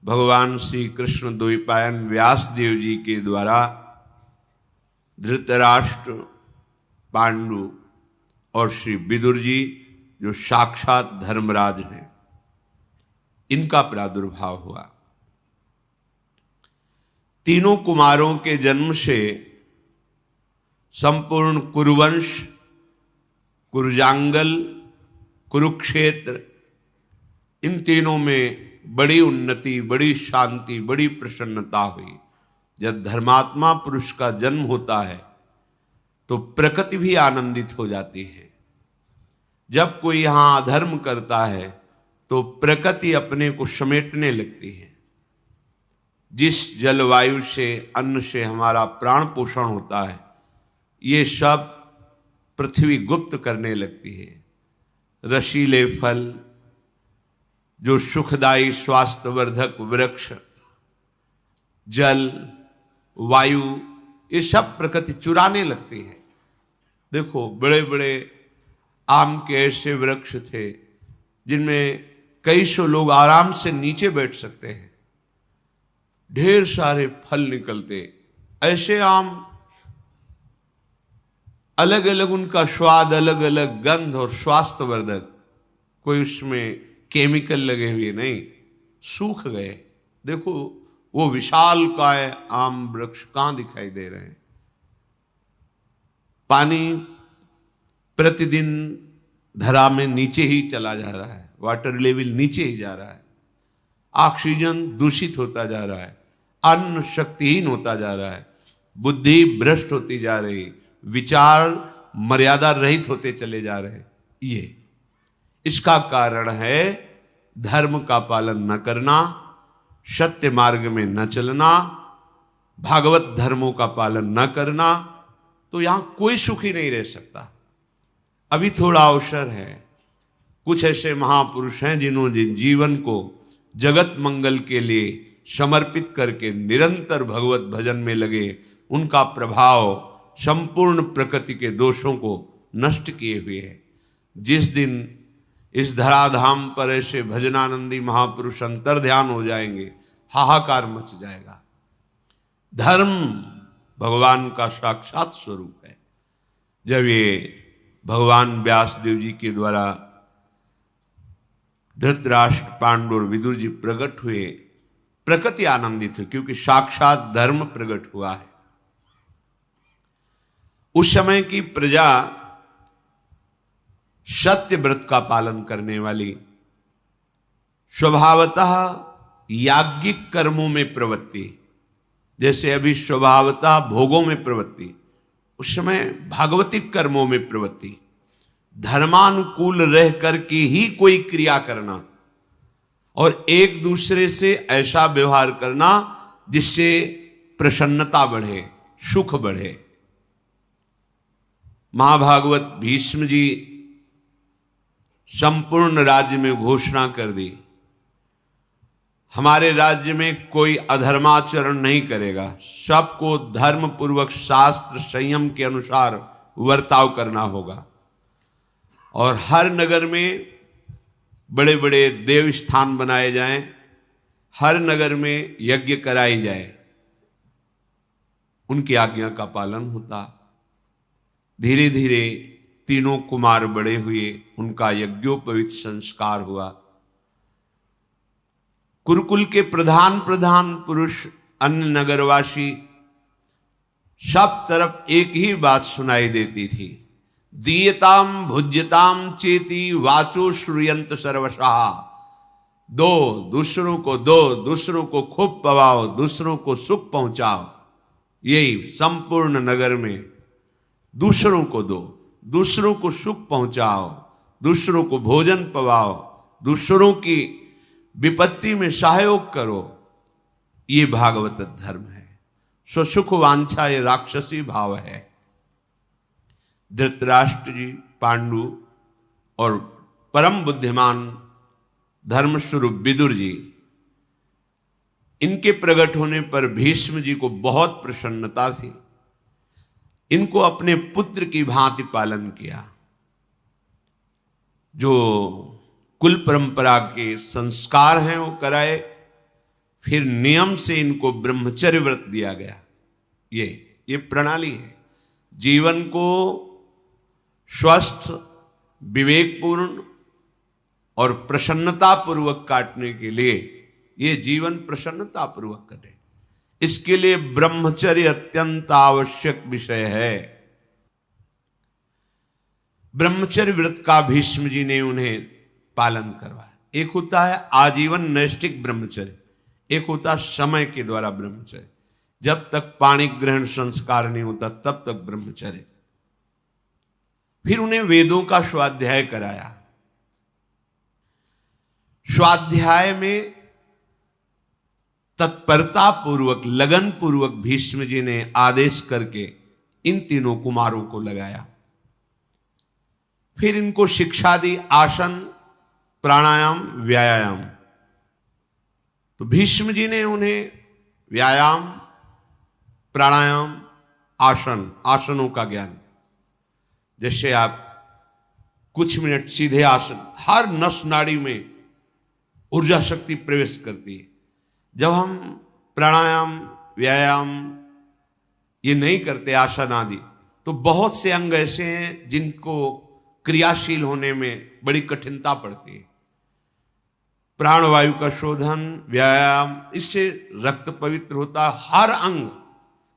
भगवान श्री कृष्ण द्वैपायन व्यास देव जी के द्वारा धृतराष्ट्र, पांडु और श्री विदुर जी जो साक्षात धर्मराज हैं, इनका प्रादुर्भाव हुआ। तीनों कुमारों के जन्म से संपूर्ण कुरुवंश, कुरुजांगल, कुरुक्षेत्र, इन तीनों में बड़ी उन्नति, बड़ी शांति, बड़ी प्रसन्नता हुई। जब धर्मात्मा पुरुष का जन्म होता है तो प्रकृति भी आनंदित हो जाती है। जब कोई यहां अधर्म करता है तो प्रकृति अपने को समेटने लगती है। जिस जलवायु से, अन्न से हमारा प्राण पोषण होता है, ये सब पृथ्वी गुप्त करने लगती है। रसीले फल, जो सुखदायी स्वास्थ्यवर्धक वृक्ष, जल, वायु, ये सब प्रकृति चुराने लगती है। देखो, बड़े बड़े आम के ऐसे वृक्ष थे जिनमें कई सौ लोग आराम से नीचे बैठ सकते हैं, ढेर सारे फल निकलते। ऐसे आम, अलग अलग उनका स्वाद, अलग अलग गंध और स्वास्थ्यवर्धक, कोई उसमें केमिकल लगे हुए नहीं, सूख गए। देखो, वो विशाल काय आम वृक्ष कहां दिखाई दे रहे हैं। पानी प्रतिदिन धरा में नीचे ही चला जा रहा है, वाटर लेवल नीचे ही जा रहा है, ऑक्सीजन दूषित होता जा रहा है, अन्न शक्तिहीन होता जा रहा है, बुद्धि भ्रष्ट होती जा रही, विचार मर्यादा रहित होते चले जा रहे। ये इसका कारण है धर्म का पालन न करना, सत्य मार्ग में न चलना, भागवत धर्मों का पालन न करना। तो यहां कोई सुखी नहीं रह सकता। अभी थोड़ा अवसर है। कुछ ऐसे महापुरुष हैं जिन्होंने जीवन को जगत मंगल के लिए समर्पित करके निरंतर भगवत भजन में लगे। उनका प्रभाव संपूर्ण प्रकृति के दोषों को नष्ट किए हुए है। जिस दिन इस धराधाम पर ऐसे भजनानंदी महापुरुष अंतर ध्यान हो जाएंगे, हाहाकार मच जाएगा। धर्म भगवान का साक्षात स्वरूप है। जब ये भगवान व्यास देव जी के द्वारा धृतराष्ट्र, पांडु और विदुर जी प्रकट हुए, प्रकृति आनंदित हुई, क्योंकि साक्षात धर्म प्रकट हुआ है। उस समय की प्रजा सत्य व्रत का पालन करने वाली, स्वभावतः याज्ञिक कर्मों में प्रवृत्ति, जैसे अभी स्वभावतः भोगों में प्रवृत्ति, उस समय भागवतिक कर्मों में प्रवृत्ति, धर्मानुकूल रह करके ही कोई क्रिया करना और एक दूसरे से ऐसा व्यवहार करना जिससे प्रसन्नता बढ़े, सुख बढ़े। महाभागवत भीष्म जी संपूर्ण राज्य में घोषणा कर दी, हमारे राज्य में कोई अधर्माचरण नहीं करेगा, सबको धर्म पूर्वक शास्त्र संयम के अनुसार वर्ताव करना होगा। और हर नगर में बड़े बड़े देव स्थान बनाए जाएं, हर नगर में यज्ञ कराई जाए। उनकी आज्ञा का पालन होता। धीरे धीरे तीनों कुमार बड़े हुए, उनका यज्ञोपवीत संस्कार हुआ। कुरुकुल के प्रधान प्रधान पुरुष, अन्य नगरवासी, सब तरफ एक ही बात सुनाई देती थी, दीयताम भुज्यताम चेति वाचो श्रूयंत सर्वशः। दो, दूसरों को दो, दूसरों को खूब पवाओ, दूसरों को सुख पहुंचाओ। यही संपूर्ण नगर में दूसरों को दो, दूसरों को सुख पहुंचाओ, दूसरों को भोजन पवाओ, दूसरों की विपत्ति में सहयोग करो। ये भागवत धर्म है। स्वसुख वांछा ये राक्षसी भाव है। धृतराष्ट्र जी, पांडु और परम बुद्धिमान धर्मस्वरूप विदुर जी, इनके प्रकट होने पर भीष्म जी को बहुत प्रसन्नता थी। इनको अपने पुत्र की भांति पालन किया। जो कुल परंपरा के संस्कार हैं वो कराए, फिर नियम से इनको ब्रह्मचर्य व्रत दिया गया। ये प्रणाली है जीवन को स्वस्थ, विवेकपूर्ण और प्रसन्नता पूर्वक काटने के लिए। ये जीवन प्रसन्नता पूर्वक कटे, इसके लिए ब्रह्मचर्य अत्यंत आवश्यक विषय है। ब्रह्मचर्य व्रत का भीष्म जी ने उन्हें पालन करवाया। एक होता है आजीवन नैष्ठिक ब्रह्मचर्य, एक होता समय के द्वारा ब्रह्मचर्य। जब तक पाणी ग्रहण संस्कार नहीं होता तब तक ब्रह्मचर्य। फिर उन्हें वेदों का स्वाध्याय कराया। स्वाध्याय में तत्परता पूर्वक, लगन पूर्वक भीष्म जी ने आदेश करके इन तीनों कुमारों को लगाया। फिर इनको शिक्षा दी आसन, प्राणायाम, व्यायाम। तो भीष्म जी ने उन्हें व्यायाम, प्राणायाम, आसनों का ज्ञान। जैसे आप कुछ मिनट सीधे आसन, हर नस नाड़ी में ऊर्जा शक्ति प्रवेश करती है। जब हम प्राणायाम, व्यायाम ये नहीं करते, आसन आदि, तो बहुत से अंग ऐसे हैं जिनको क्रियाशील होने में बड़ी कठिनता पड़ती है। प्राणवायु का शोधन, व्यायाम, इससे रक्त पवित्र होता है, हर अंग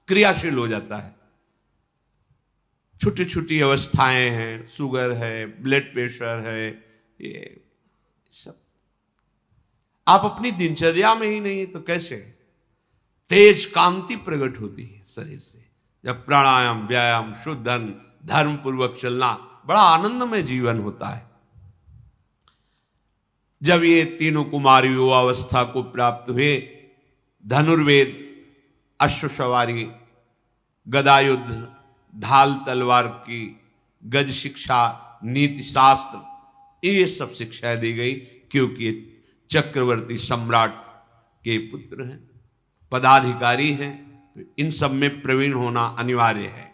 क्रियाशील हो जाता है। छोटी छोटी अवस्थाएं हैं, शुगर है, ब्लड प्रेशर है, ये सब आप अपनी दिनचर्या में ही नहीं तो कैसे? तेज कांति प्रकट होती है शरीर से जब प्राणायाम, व्यायाम, शुद्धन, धर्म पूर्वक चलना, बड़ा आनंदमय जीवन होता है। जब ये तीनों कुमार युवावस्था को प्राप्त हुए, धनुर्वेद, अश्वसवारी, गदायुद्ध, ढाल तलवार की, गज शिक्षा, नीति शास्त्र, ये सब शिक्षा दी गई, क्योंकि चक्रवर्ती सम्राट के पुत्र हैं, पदाधिकारी हैं, तो इन सब में प्रवीण होना अनिवार्य है।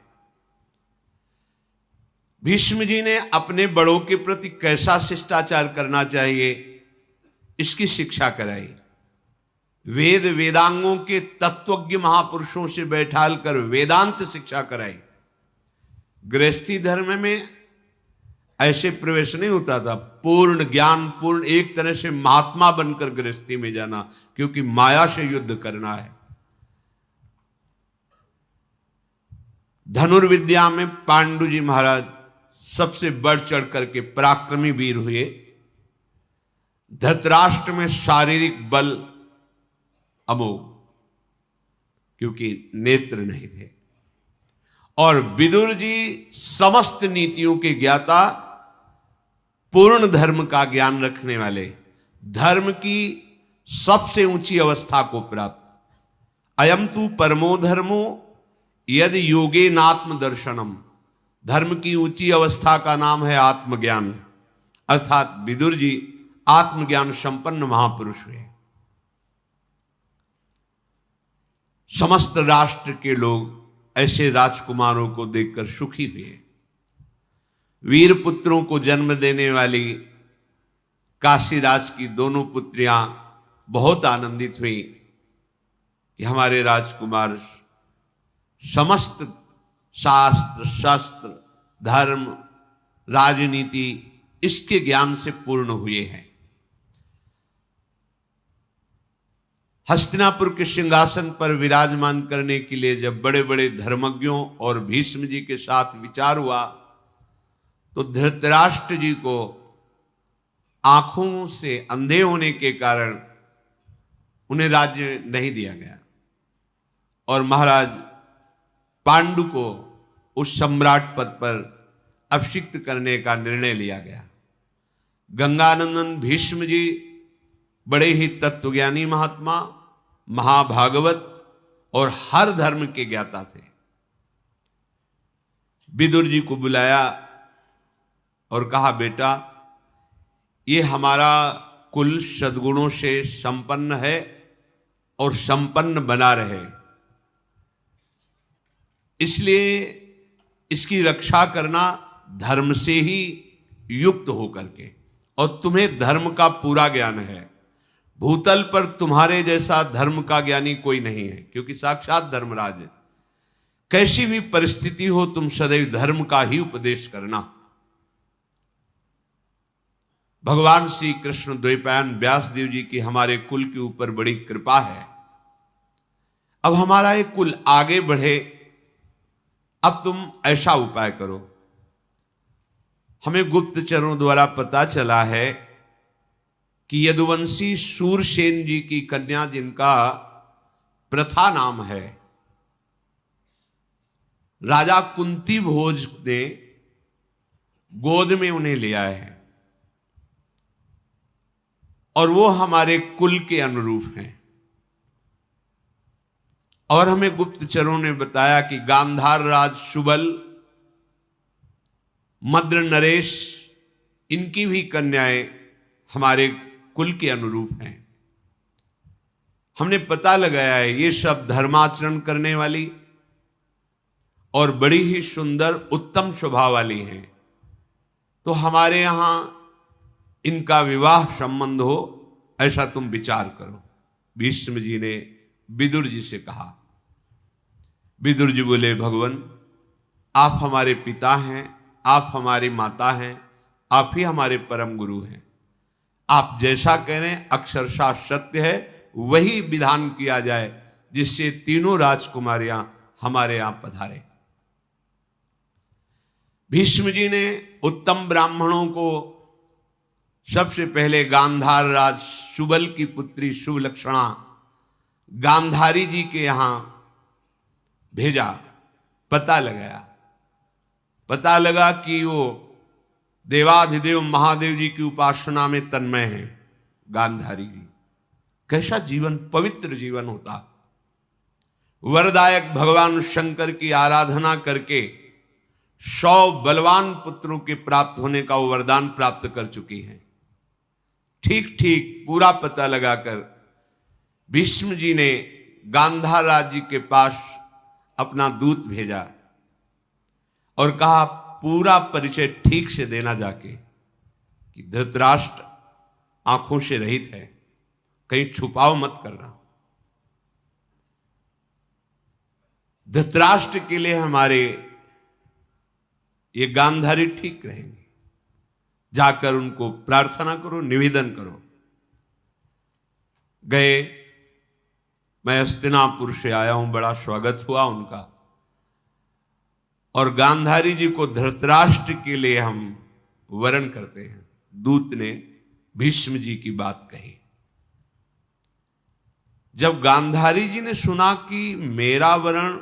भीष्म जी ने अपने बड़ों के प्रति कैसा शिष्टाचार करना चाहिए इसकी शिक्षा कराई। वेद वेदांगों के तत्वज्ञ महापुरुषों से बैठाल कर वेदांत शिक्षा कराई। गृहस्थी धर्म में ऐसे प्रवेश नहीं होता था, पूर्ण ज्ञान, पूर्ण एक तरह से महात्मा बनकर गृहस्थी में जाना, क्योंकि माया से युद्ध करना है। धनुर्विद्या में पांडु जी महाराज सबसे बढ़ चढ़ करके पराक्रमी वीर हुए। धृतराष्ट्र में शारीरिक बल अमोघ, क्योंकि नेत्र नहीं थे। और विदुर जी समस्त नीतियों के ज्ञाता, पूर्ण धर्म का ज्ञान रखने वाले, धर्म की सबसे ऊंची अवस्था को प्राप्त। अयम तु परमो धर्मो यदि योगे नात्म दर्शनम। धर्म की ऊंची अवस्था का नाम है आत्मज्ञान, अर्थात विदुर जी आत्मज्ञान संपन्न महापुरुष हुए। समस्त राष्ट्र के लोग ऐसे राजकुमारों को देखकर सुखी हुए। वीर पुत्रों को जन्म देने वाली काशीराज की दोनों पुत्रियां बहुत आनंदित हुई कि हमारे राजकुमार समस्त शास्त्र, शस्त्र, धर्म, राजनीति इसके ज्ञान से पूर्ण हुए हैं। हस्तिनापुर के सिंहासन पर विराजमान करने के लिए जब बड़े बड़े धर्मज्ञों और भीष्म जी के साथ विचार हुआ, तो धृतराष्ट्र जी को आंखों से अंधे होने के कारण उन्हें राज्य नहीं दिया गया और महाराज पांडु को उस सम्राट पद पर अभिषिक्त करने का निर्णय लिया गया। गंगानंदन भीष्म जी बड़े ही तत्वज्ञानी महात्मा, महाभागवत और हर धर्म के ज्ञाता थे। विदुर जी को बुलाया और कहा, बेटा ये हमारा कुल सद्गुणों से संपन्न है और संपन्न बना रहे, इसलिए इसकी रक्षा करना धर्म से ही युक्त होकर के, और तुम्हें धर्म का पूरा ज्ञान है। भूतल पर तुम्हारे जैसा धर्म का ज्ञानी कोई नहीं है, क्योंकि साक्षात धर्मराज है। कैसी भी परिस्थिति हो तुम सदैव धर्म का ही उपदेश करना। भगवान श्री कृष्ण द्वैपायन व्यासदेव जी की हमारे कुल के ऊपर बड़ी कृपा है। अब हमारा ये कुल आगे बढ़े, अब तुम ऐसा उपाय करो। हमें गुप्तचरों द्वारा पता चला है कि यदुवंशी शूरसेन जी की कन्या, जिनका प्रथा नाम है, राजा कुंती भोज ने गोद में उन्हें ले आए हैं और वो हमारे कुल के अनुरूप हैं। और हमें गुप्तचरों ने बताया कि गांधार राज सुबल, मद्र नरेश, इनकी भी कन्याएं हमारे कुल के अनुरूप हैं। हमने पता लगाया है ये सब धर्माचरण करने वाली और बड़ी ही सुंदर उत्तम स्वभाव वाली हैं। तो हमारे यहां इनका विवाह संबंध हो, ऐसा तुम विचार करो। भीष्म जी ने विदुर जी से कहा। विदुर जी बोले, भगवान आप हमारे पिता हैं, आप हमारी माता हैं, आप ही हमारे परम गुरु हैं। आप जैसा कह रहे हैं अक्षरशः सत्य है, वही विधान किया जाए जिससे तीनों राजकुमारियां हमारे यहां पधारे। भीष्म जी ने उत्तम ब्राह्मणों को सबसे पहले गांधार राज सुबल की पुत्री शुभलक्षणा गांधारी जी के यहां भेजा। पता लगा कि वो देवाधिदेव महादेव जी की उपासना में तन्मय है। गांधारी जी कैसा जीवन, पवित्र जीवन होता। वरदायक भगवान शंकर की आराधना करके 100 बलवान पुत्रों के प्राप्त होने का वो वरदान प्राप्त कर चुकी हैं। ठीक पूरा पता लगाकर भीष्म जी ने गांधार राज जी के पास अपना दूत भेजा और कहा पूरा परिचय ठीक से देना जाके कि धृतराष्ट्र आंखों से रहित है, कहीं छुपाव मत करना। धृतराष्ट्र के लिए हमारे ये गांधारी ठीक रहेंगे, जाकर उनको प्रार्थना करो, निवेदन करो। गए, मैं हस्तिनापुर से आया हूं, बड़ा स्वागत हुआ उनका। और गांधारी जी को धृतराष्ट्र के लिए हम वरण करते हैं। दूत ने भीष्म जी की बात कही। जब गांधारी जी ने सुना कि मेरा वरण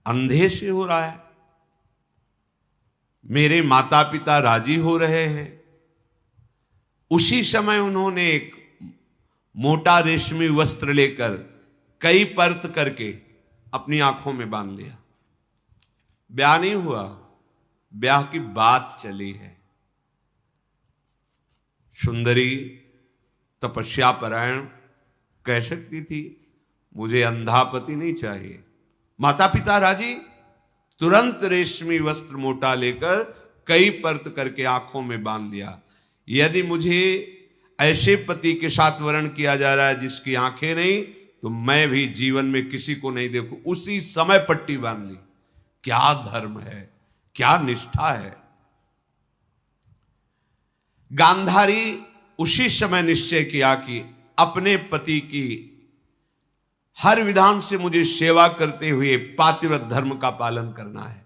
अंधे से हो रहा है, मेरे माता पिता राजी हो रहे हैं, उसी समय उन्होंने एक मोटा रेशमी वस्त्र लेकर कई परत करके अपनी आंखों में बांध लिया। ब्याह नहीं हुआ, ब्याह की बात चली है। सुंदरी तपस्या परायण कह सकती थी मुझे अंधा पति नहीं चाहिए। माता पिता राजी, तुरंत रेशमी वस्त्र मोटा लेकर कई परत करके आंखों में बांध दिया। यदि मुझे ऐसे पति के साथ वर्ण किया जा रहा है जिसकी आंखें नहीं, तो मैं भी जीवन में किसी को नहीं देखूं। उसी समय पट्टी बांध ली। क्या धर्म है, क्या निष्ठा है। गांधारी उसी समय निश्चय किया कि अपने पति की हर विधान से मुझे सेवा करते हुए पातिव्रत धर्म का पालन करना है।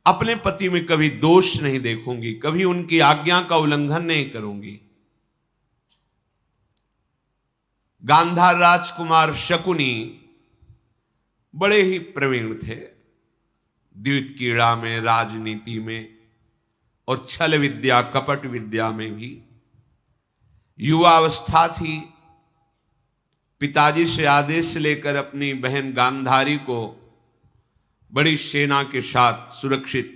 अपने पति में कभी दोष नहीं देखूंगी, कभी उनकी आज्ञा का उल्लंघन नहीं करूंगी। गांधार राजकुमार शकुनी बड़े ही प्रवीण थे, द्यूत क्रीड़ा में, राजनीति में और छल विद्या कपट विद्या में भी। युवावस्था थी। पिताजी से आदेश लेकर अपनी बहन गांधारी को बड़ी सेना के साथ सुरक्षित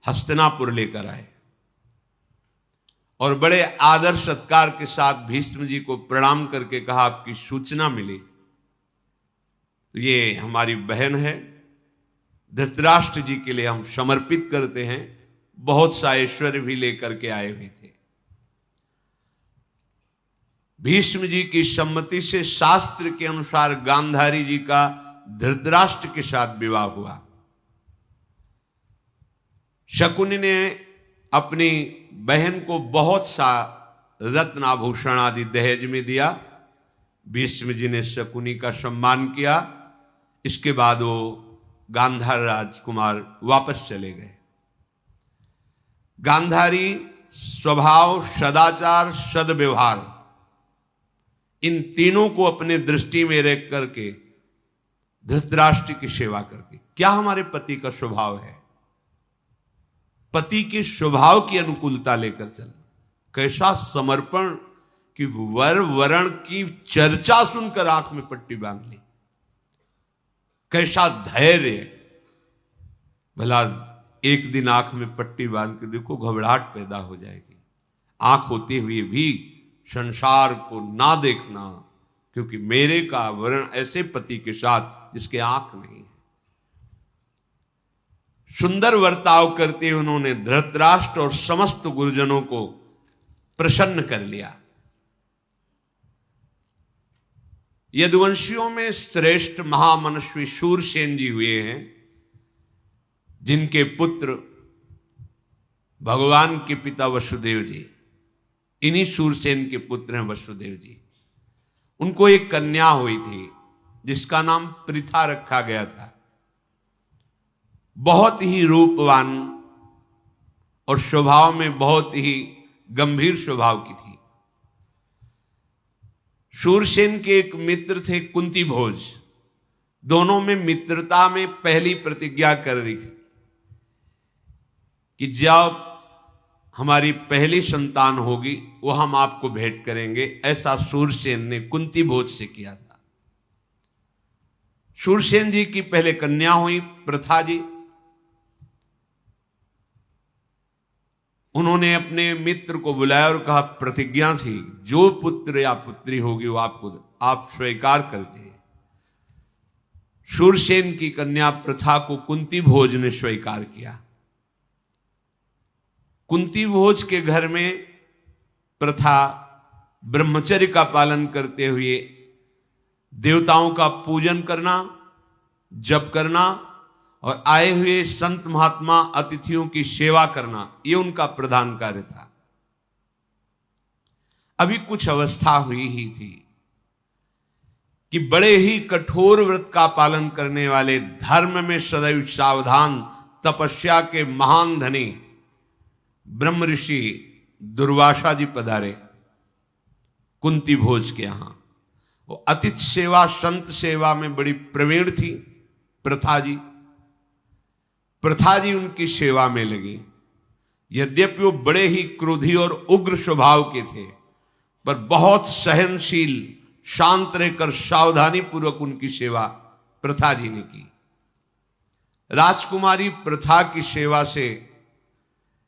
हस्तिनापुर लेकर आए और बड़े आदर सत्कार के साथ भीष्म जी को प्रणाम करके कहा आपकी सूचना मिली, तो ये हमारी बहन है, धृतराष्ट्र जी के लिए हम समर्पित करते हैं। बहुत सा ऐश्वर्य भी लेकर के आए हुए थे। भीष्म जी की सम्मति से शास्त्र के अनुसार गांधारी जी का धृतराष्ट्र के साथ विवाह हुआ। शकुनी ने अपनी बहन को बहुत सा रत्न आभूषण आदि दहेज में दिया। भीष्म जी ने शकुनी का सम्मान किया। इसके बाद वो गांधार राजकुमार वापस चले गए। गांधारी स्वभाव, सदाचार, सद्व्यवहार, इन तीनों को अपने दृष्टि में रख करके धृतराष्ट्र की सेवा करती। क्या हमारे पति का स्वभाव है? पति के स्वभाव की अनुकूलता लेकर चलना। कैसा समर्पण कि वर वरण की चर्चा सुनकर आंख में पट्टी बांध ली। कैसा धैर्य। भला एक दिन आंख में पट्टी बांध के देखो, घबराहट पैदा हो जाएगी। आंख होते हुए भी संसार को ना देखना, क्योंकि मेरे का वर्ण ऐसे पति के साथ जिसके आंख नहीं है। सुंदर वर्ताव करते उन्होंने धृतराष्ट्र और समस्त गुरुजनों को प्रसन्न कर लिया। यदुवंशियों में श्रेष्ठ महामनस्वी शूरसेन जी हुए हैं, जिनके पुत्र भगवान के पिता वसुदेव जी, इन्हीं शूरसेन के पुत्र हैं वसुदेव जी। उनको एक कन्या हुई थी जिसका नाम पृथा रखा गया था। बहुत ही रूपवान और स्वभाव में बहुत ही गंभीर स्वभाव की थी। शूरसेन के एक मित्र थे कुंती भोज। दोनों में मित्रता में पहली प्रतिज्ञा कर रही थी कि जब हमारी पहली संतान होगी वो हम आपको भेंट करेंगे। ऐसा शूरसेन ने कुंती भोज से किया था। शूरसेन जी की पहले कन्या हुई पृथा जी। उन्होंने अपने मित्र को बुलाया और कहा, प्रतिज्ञा थी जो पुत्र या पुत्री होगी वो आप स्वीकार कर दीजिए। शूरसेन की कन्या पृथा को कुंती भोज ने स्वीकार किया। कुंती भोज के घर में प्रथा ब्रह्मचर्य का पालन करते हुए देवताओं का पूजन करना, जप करना और आए हुए संत महात्मा अतिथियों की सेवा करना, ये उनका प्रधान कार्य था। अभी कुछ अवस्था हुई ही थी कि बड़े ही कठोर व्रत का पालन करने वाले, धर्म में सदैव सावधान, तपस्या के महान धनी ब्रह्म ऋषि दुर्वासा जी पधारे कुंती भोज के यहां। वो अतिथि सेवा, संत सेवा में बड़ी प्रवीण थी प्रथा जी। प्रथा जी उनकी सेवा में लगी। यद्यपि वो बड़े ही क्रोधी और उग्र स्वभाव के थे, पर बहुत सहनशील, शांत रहकर सावधानी पूर्वक उनकी सेवा प्रथा जी ने की। राजकुमारी प्रथा की सेवा से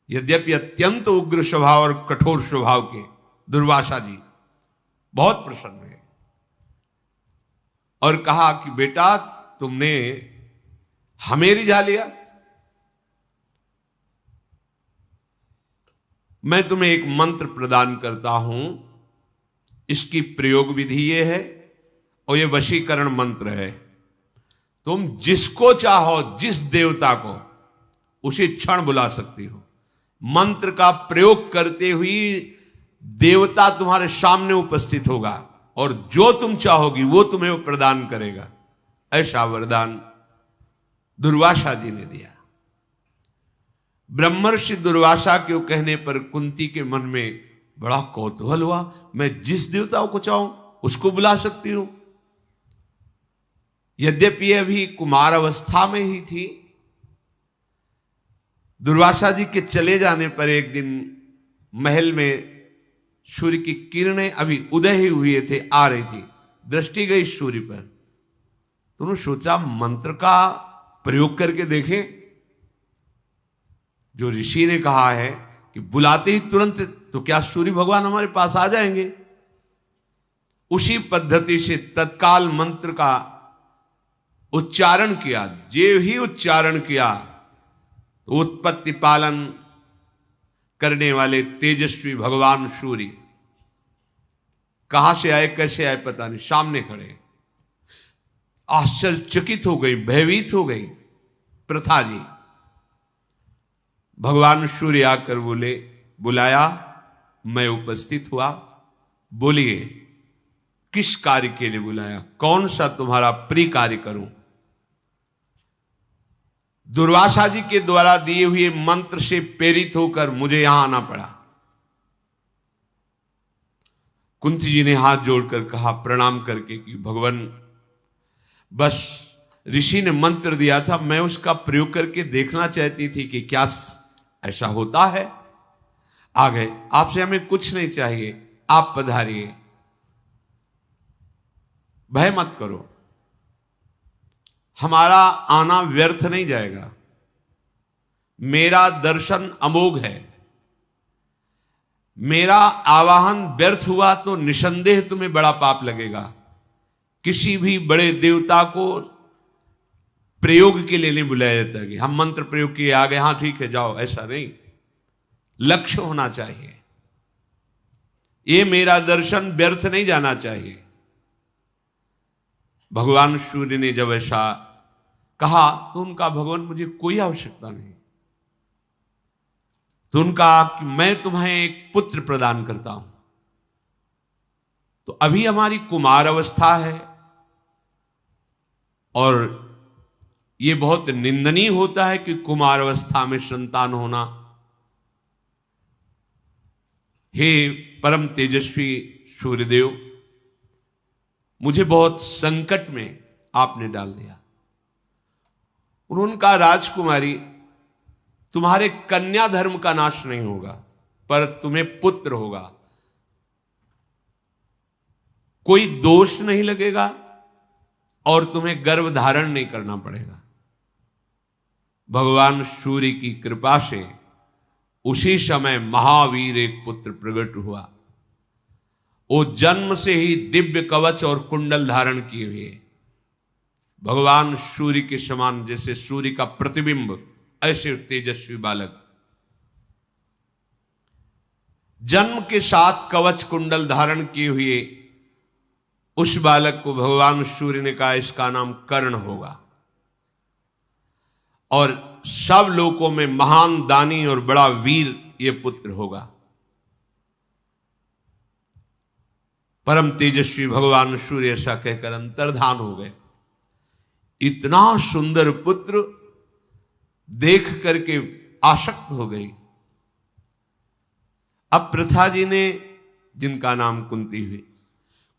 यद्यपि अत्यंत उग्र स्वभाव और कठोर स्वभाव के दुर्वासा जी बहुत प्रसन्न हुए और कहा कि बेटा, तुमने हमें रिझा लिया। मैं तुम्हें एक मंत्र प्रदान करता हूं। इसकी प्रयोग विधि ये है और ये वशीकरण मंत्र है। तुम जिसको चाहो, जिस देवता को, उसी क्षण बुला सकती हो। मंत्र का प्रयोग करते हुए देवता तुम्हारे सामने उपस्थित होगा और जो तुम चाहोगी वो तुम्हें प्रदान करेगा। ऐसा वरदान दुर्वासा जी ने दिया। ब्रह्मर्षि दुर्वासा के कहने पर कुंती के मन में बड़ा कौतूहल हुआ। मैं जिस देवता को चाहूं उसको बुला सकती हूं। यद्यपि अभी कुमार अवस्था में ही थी। दुर्वासा जी के चले जाने पर एक दिन महल में सूर्य की किरणें अभी उदय ही हुए थे, आ रही थी। दृष्टि गई सूर्य पर। तो उन्होंने सोचा मंत्र का प्रयोग करके देखें। जो ऋषि ने कहा है कि बुलाते ही तुरंत, तो क्या सूर्य भगवान हमारे पास आ जाएंगे? उसी पद्धति से तत्काल मंत्र का उच्चारण किया। जे ही उच्चारण किया तो उत्पत्ति पालन करने वाले तेजस्वी भगवान सूर्य कहां से आए कैसे आए पता नहीं, सामने खड़े। आश्चर्यचकित हो गई, भयभीत हो गई प्रथा जी। भगवान सूर्य आकर बोले, बुलाया, मैं उपस्थित हुआ। बोलिए किस कार्य के लिए बुलाया, कौन सा तुम्हारा प्रिय कार्य करूं? दुर्वासा जी के द्वारा दिए हुए मंत्र से प्रेरित होकर मुझे यहां आना पड़ा। कुंती जी ने हाथ जोड़कर कहा प्रणाम करके कि भगवान, बस ऋषि ने मंत्र दिया था, मैं उसका प्रयोग करके देखना चाहती थी कि क्या ऐसा होता है। आ गए, आपसे हमें कुछ नहीं चाहिए, आप पधारिए, भय मत करो, हमारा आना व्यर्थ नहीं जाएगा। मेरा दर्शन अमोघ है, मेरा आवाहन व्यर्थ हुआ तो निसंदेह तुम्हें बड़ा पाप लगेगा। किसी भी बड़े देवता को प्रयोग के लिए नहीं बुलाया जाता कि हम मंत्र प्रयोग किए आ गए, हां ठीक है जाओ, ऐसा नहीं। लक्ष्य होना चाहिए, ये मेरा दर्शन व्यर्थ नहीं जाना चाहिए। भगवान सूर्य ने जब ऐसा कहा तो उनका, भगवान मुझे कोई आवश्यकता नहीं। तो उनका कि मैं तुम्हें एक पुत्र प्रदान करता हूं। तो अभी हमारी कुमार अवस्था है और यह बहुत निंदनीय होता है कि कुमार अवस्था में संतान होना। हे परम तेजस्वी सूर्यदेव, मुझे बहुत संकट में आपने डाल दिया। उन्होंने कहा राजकुमारी, तुम्हारे कन्या धर्म का नाश नहीं होगा, पर तुम्हें पुत्र होगा। कोई दोष नहीं लगेगा और तुम्हें गर्भ धारण नहीं करना पड़ेगा। भगवान सूर्य की कृपा से उसी समय महावीर एक पुत्र प्रकट हुआ। वो जन्म से ही दिव्य कवच और कुंडल धारण किए हुए, भगवान सूर्य के समान, जैसे सूर्य का प्रतिबिंब, ऐसे तेजस्वी बालक। जन्म के साथ कवच कुंडल धारण किए हुए उस बालक को भगवान सूर्य ने कहा इसका नाम कर्ण होगा और सब लोकों में महान दानी और बड़ा वीर ये पुत्र होगा। परम तेजस्वी भगवान सूर्य ऐसा कहकर अंतर्धान हो गए। इतना सुंदर पुत्र देख करके आसक्त हो गई। अब प्रथा जी ने, जिनका नाम कुंती हुई,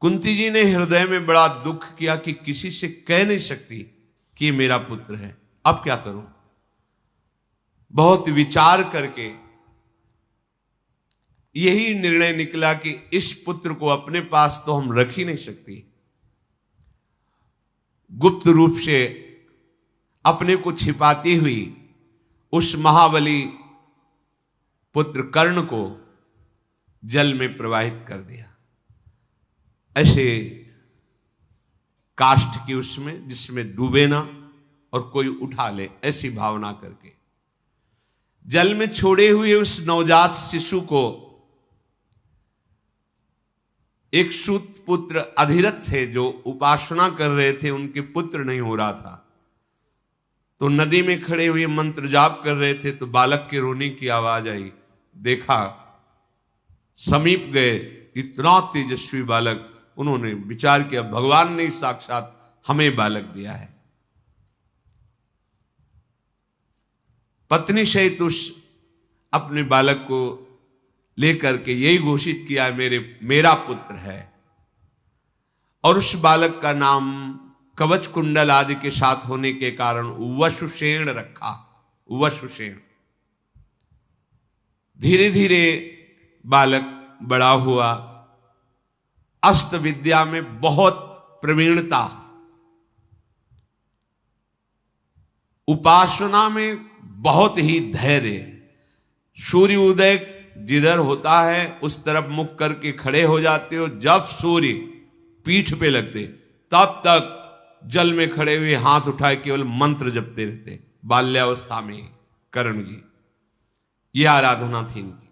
कुंती जी ने हृदय में बड़ा दुख किया कि किसी से कह नहीं सकती कि ये मेरा पुत्र है, अब क्या करूं। बहुत विचार करके यही निर्णय निकला कि इस पुत्र को अपने पास तो हम रख ही नहीं सकती। गुप्त रूप से अपने को छिपाती हुई उस महाबली पुत्र कर्ण को जल में प्रवाहित कर दिया, ऐसे काष्ठ की उसमें जिसमें डूबे ना और कोई उठा ले, ऐसी भावना करके जल में छोड़े हुए उस नवजात शिशु को एक सूत पुत्र अधिरथ थे जो उपासना कर रहे थे, उनके पुत्र नहीं हो रहा था, तो नदी में खड़े हुए मंत्र जाप कर रहे थे, तो बालक के रोने की आवाज आई। देखा, समीप गए, इतना तेजस्वी बालक। उन्होंने विचार किया भगवान ने साक्षात हमें बालक दिया है। पत्नी सहित उस अपने बालक को लेकर के यही घोषित किया मेरा पुत्र है। और उस बालक का नाम कवच कुंडल आदि के साथ होने के कारण वसुसेन रखा। वसुसेन। धीरे धीरे बालक बड़ा हुआ, अस्त्र विद्या में बहुत प्रवीणता, उपासना में बहुत ही धैर्य। सूर्य उदय जिधर होता है उस तरफ मुख करके खड़े हो जाते हो, जब सूर्य पीठ पे लगते तब तक जल में खड़े हुए हाथ उठाए केवल मंत्र जपते रहते। बाल्यावस्था में कर्ण जी, यह आराधना थी इनकी।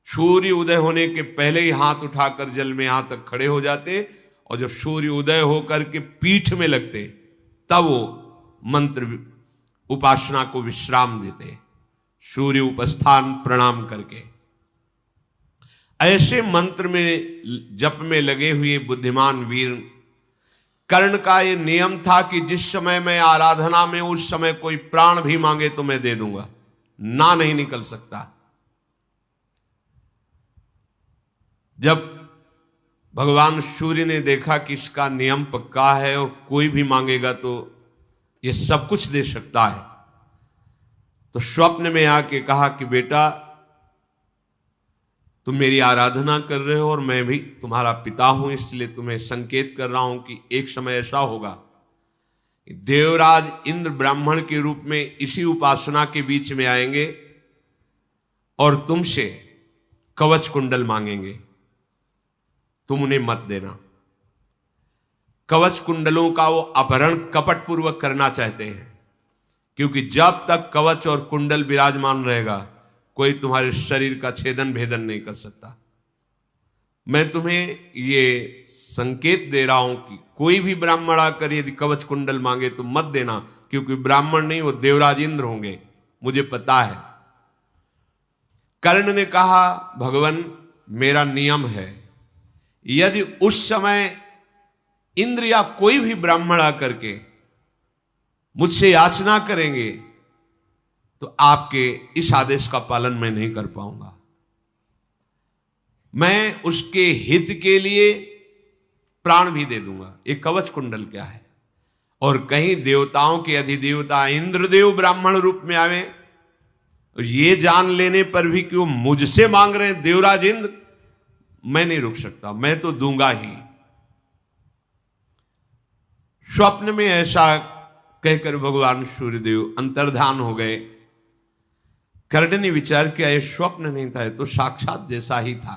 सूर्य उदय होने के पहले ही हाथ उठाकर जल में यहां तक खड़े हो जाते, और जब सूर्य उदय होकर के पीठ में लगते तब वो मंत्र उपासना को विश्राम देते, सूर्य उपस्थान प्रणाम करके। ऐसे मंत्र में जप में लगे हुए बुद्धिमान वीर कर्ण का ये नियम था कि जिस समय मैं आराधना में, उस समय कोई प्राण भी मांगे तो मैं दे दूंगा, ना नहीं निकल सकता। जब भगवान सूर्य ने देखा कि इसका नियम पक्का है और कोई भी मांगेगा तो ये सब कुछ दे सकता है, तो स्वप्न में आके कहा कि बेटा तुम मेरी आराधना कर रहे हो और मैं भी तुम्हारा पिता हूं, इसलिए तुम्हें संकेत कर रहा हूं कि एक समय ऐसा होगा देवराज इंद्र ब्राह्मण के रूप में इसी उपासना के बीच में आएंगे और तुमसे कवच कुंडल मांगेंगे, तुम उन्हें मत देना। कवच कुंडलों का वो अपहरण कपट पूर्वक करना चाहते हैं, क्योंकि जब तक कवच और कुंडल विराजमान रहेगा कोई तुम्हारे शरीर का छेदन भेदन नहीं कर सकता। मैं तुम्हें ये संकेत दे रहा हूं कि कोई भी ब्राह्मण आकर यदि कवच कुंडल मांगे तो मत देना, क्योंकि ब्राह्मण नहीं, वो देवराज इंद्र होंगे, मुझे पता है। कर्ण ने कहा भगवान मेरा नियम है, यदि उस समय इंद्र या कोई भी ब्राह्मण आकर के मुझसे याचना करेंगे तो आपके इस आदेश का पालन मैं नहीं कर पाऊंगा। मैं उसके हित के लिए प्राण भी दे दूंगा। एक कवच कुंडल क्या है? और कहीं देवताओं के अधिदेवता इंद्रदेव ब्राह्मण रूप में आवे और ये जान लेने पर भी कि वो मुझसे मांग रहे हैं देवराज इंद्र, मैं नहीं रुक सकता, मैं तो दूंगा ही। स्वप्न में ऐसा कहकर भगवान सूर्यदेव अंतर्धान हो गए। कर्ण ने विचार किया ये स्वप्न नहीं था, ये तो साक्षात जैसा ही था।